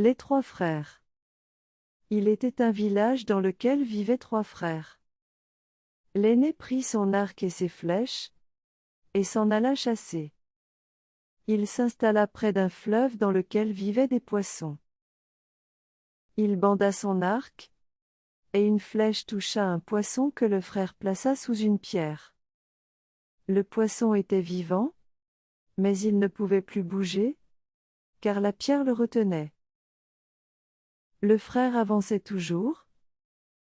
Les trois frères. Il était un village dans lequel vivaient trois frères. L'aîné prit son arc et ses flèches, et s'en alla chasser. Il s'installa près d'un fleuve dans lequel vivaient des poissons. Il banda son arc, et une flèche toucha un poisson que le frère plaça sous une pierre. Le poisson était vivant, mais il ne pouvait plus bouger, car la pierre le retenait. Le frère avançait toujours,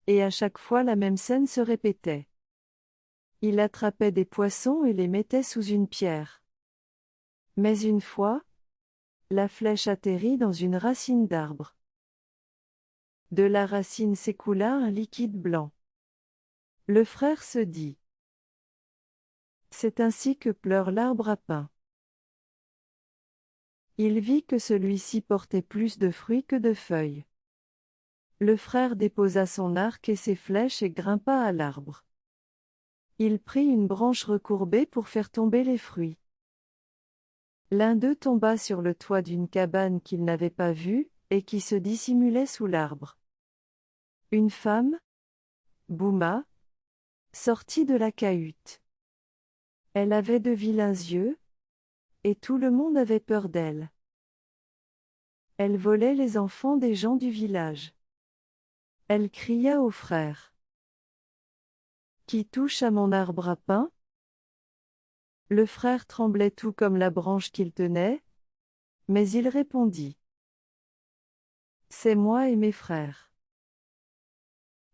et à chaque fois la même scène se répétait. Il attrapait des poissons et les mettait sous une pierre. Mais une fois, la flèche atterrit dans une racine d'arbre. De la racine s'écoula un liquide blanc. Le frère se dit: C'est ainsi que pleure l'arbre à pain. Il vit que celui-ci portait plus de fruits que de feuilles. Le frère déposa son arc et ses flèches et grimpa à l'arbre. Il prit une branche recourbée pour faire tomber les fruits. L'un d'eux tomba sur le toit d'une cabane qu'il n'avait pas vue, et qui se dissimulait sous l'arbre. Une femme, Bouma, sortit de la cahute. Elle avait de vilains yeux, et tout le monde avait peur d'elle. Elle volait les enfants des gens du village. Elle cria au frère: Qui touche à mon arbre à pain? Le frère tremblait tout comme la branche qu'il tenait, mais il répondit: C'est moi et mes frères.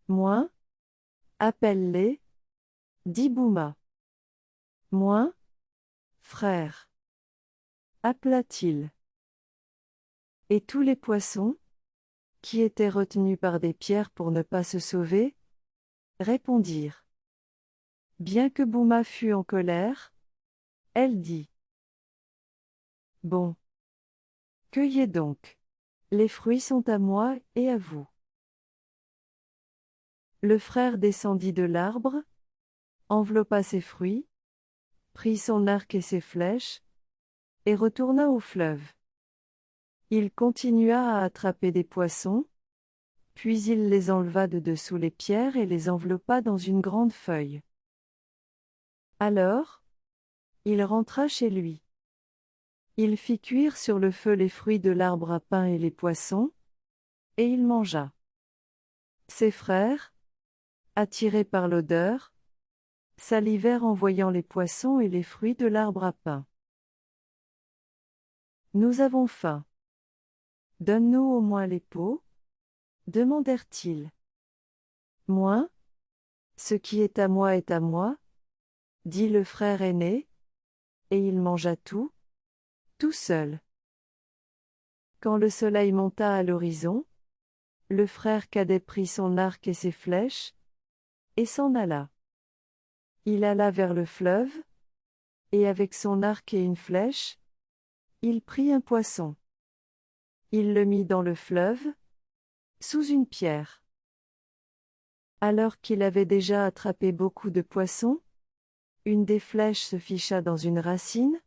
Moi? Appelle-les, dit Bouma. Moi? Frère. Appela-t-il. Et tous les poissons, qui étaient retenus par des pierres pour ne pas se sauver, répondirent. Bien que Bouma fût en colère, elle dit: Bon. Cueillez donc. Les fruits sont à moi et à vous. Le frère descendit de l'arbre, enveloppa ses fruits, prit son arc et ses flèches, et retourna au fleuve. Il continua à attraper des poissons, puis il les enleva de dessous les pierres et les enveloppa dans une grande feuille. Alors, il rentra chez lui. Il fit cuire sur le feu les fruits de l'arbre à pain et les poissons, et il mangea. Ses frères, attirés par l'odeur, salivèrent en voyant les poissons et les fruits de l'arbre à pain. Nous avons faim. Donne-nous au moins les peaux, demandèrent-ils. Moi? Ce qui est à moi est à moi, dit le frère aîné, et il mangea tout, tout seul. Quand le soleil monta à l'horizon, le frère cadet prit son arc et ses flèches, et s'en alla. Il alla vers le fleuve, et avec son arc et une flèche, il prit un poisson. Il le mit dans le fleuve, sous une pierre. Alors qu'il avait déjà attrapé beaucoup de poissons, une des flèches se ficha dans une racine,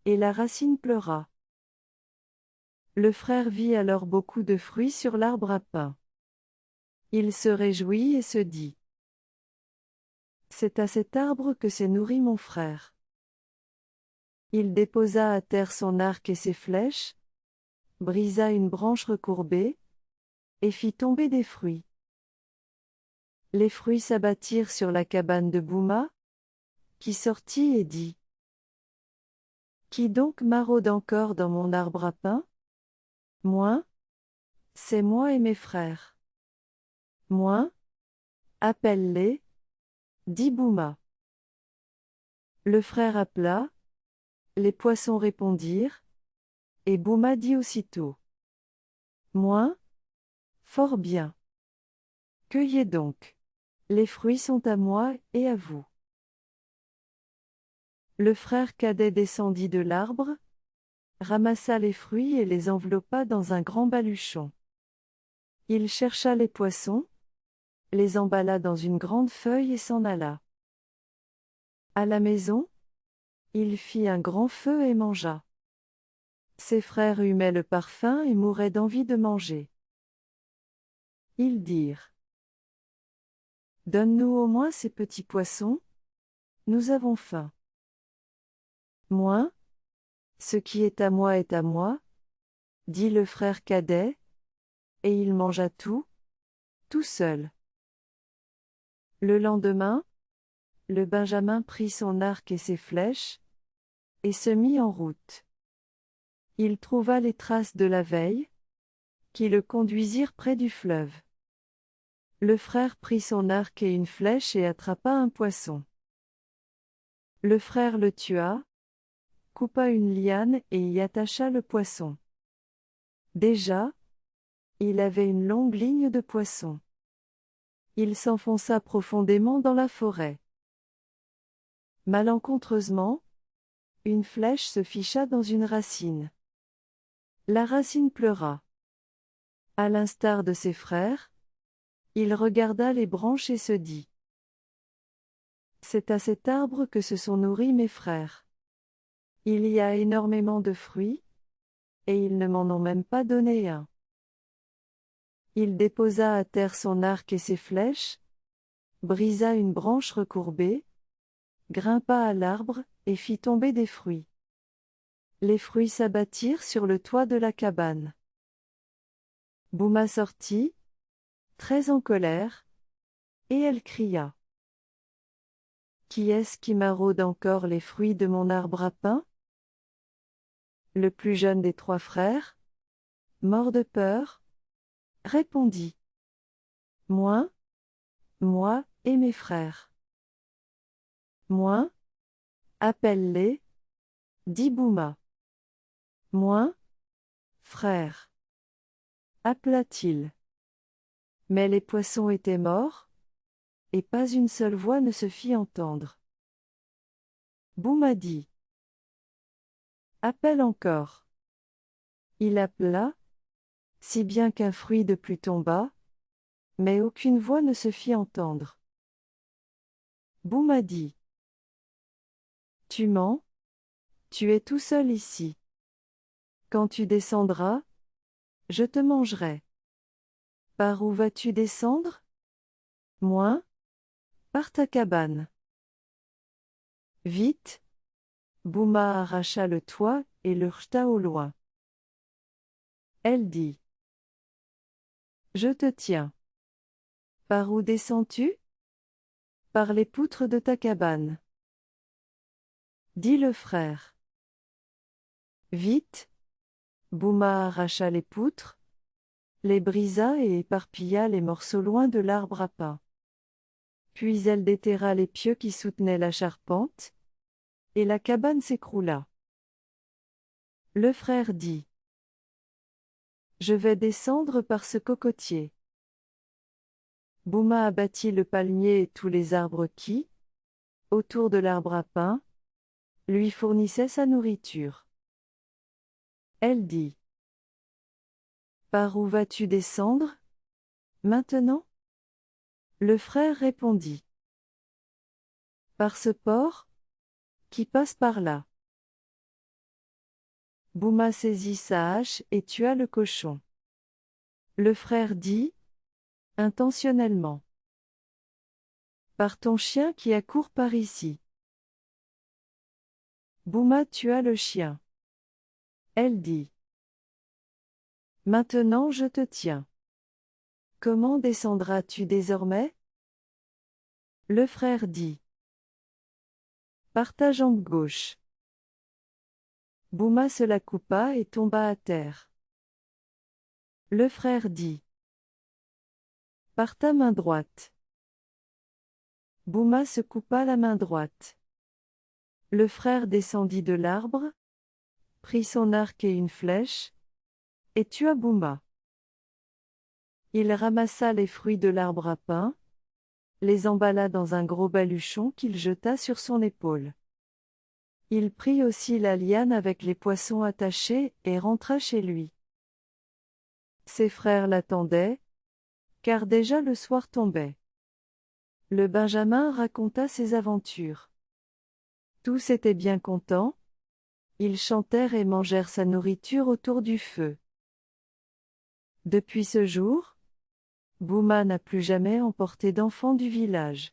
et la racine pleura. Le frère vit alors beaucoup de fruits sur l'arbre à pain. Il se réjouit et se dit: C'est à cet arbre que s'est nourri mon frère. Il déposa à terre son arc et ses flèches, brisa une branche recourbée, et fit tomber des fruits. Les fruits s'abattirent sur la cabane de Bouma, qui sortit et dit: Qui donc maraude encore dans mon arbre à pain? Moi? C'est moi et mes frères. Moi? Appelle-les, dit Bouma. Le frère appela, les poissons répondirent, et Bouma dit aussitôt: Moi? Fort bien. Cueillez donc. Les fruits sont à moi et à vous. Le frère cadet descendit de l'arbre, ramassa les fruits et les enveloppa dans un grand baluchon. Il chercha les poissons, les emballa dans une grande feuille et s'en alla. À la maison, il fit un grand feu et mangea. Ses frères humaient le parfum et mouraient d'envie de manger. Ils dirent: Donne-nous au moins ces petits poissons, nous avons faim. Moi, ce qui est à moi, dit le frère cadet, et il mangea tout seul. Le lendemain, le benjamin prit son arc et ses flèches, et se mit en route. Il trouva les traces de la veille, qui le conduisirent près du fleuve. Le frère prit son arc et une flèche et attrapa un poisson. Le frère le tua, coupa une liane et y attacha le poisson. Déjà, il avait une longue ligne de poissons. Il s'enfonça profondément dans la forêt. Malencontreusement, une flèche se ficha dans une racine. La racine pleura. À l'instar de ses frères, il regarda les branches et se dit: C'est à cet arbre que se sont nourris mes frères. Il y a énormément de fruits, et ils ne m'en ont même pas donné un. Il déposa à terre son arc et ses flèches, brisa une branche recourbée, grimpa à l'arbre, et fit tomber des fruits. Les fruits s'abattirent sur le toit de la cabane. Bouma sortit, très en colère, et elle cria: Qui est-ce qui maraude encore les fruits de mon arbre à pain? Le plus jeune des 3 frères, mort de peur, répondit: Moi et mes frères. Moi? Appelle-les, dit Bouma. Moi? Frère. Appela-t-il. Mais les poissons étaient morts, et pas une seule voix ne se fit entendre. Bouma dit: Appelle encore. Il appela, si bien qu'un fruit de plus tomba, mais aucune voix ne se fit entendre. Bouma dit: Tu mens, tu es tout seul ici. Quand tu descendras, je te mangerai. Par où vas-tu descendre? Moi? Par ta cabane. Vite! Bouma arracha le toit et le rejeta au loin. Elle dit: Je te tiens. Par où descends-tu? Par les poutres de ta cabane. Dit le frère. Vite! Bouma arracha les poutres, les brisa et éparpilla les morceaux loin de l'arbre à pain. Puis elle déterra les pieux qui soutenaient la charpente, et la cabane s'écroula. Le frère dit: Je vais descendre par ce cocotier. Bouma abattit le palmier et tous les arbres qui, autour de l'arbre à pain, lui fournissaient sa nourriture. Elle dit: Par où vas-tu descendre, maintenant? Le frère répondit: Par ce port, qui passe par là. Bouma saisit sa hache et tua le cochon. Le frère dit, intentionnellement: Par ton chien qui accourt par ici. Bouma tua le chien. Elle dit: Maintenant je te tiens. Comment descendras-tu désormais? Le frère dit: Par ta jambe gauche. Bouma se la coupa et tomba à terre. Le frère dit: Par ta main droite. Bouma se coupa la main droite. Le frère descendit de l'arbre, prit son arc et une flèche, et tua Bouma. Il ramassa les fruits de l'arbre à pain, les emballa dans un gros baluchon qu'il jeta sur son épaule. Il prit aussi la liane avec les poissons attachés et rentra chez lui. Ses frères l'attendaient, car déjà le soir tombait. Le benjamin raconta ses aventures. Tous étaient bien contents, Ils chantèrent et mangèrent sa nourriture autour du feu. Depuis ce jour, Bouma n'a plus jamais emporté d'enfants du village.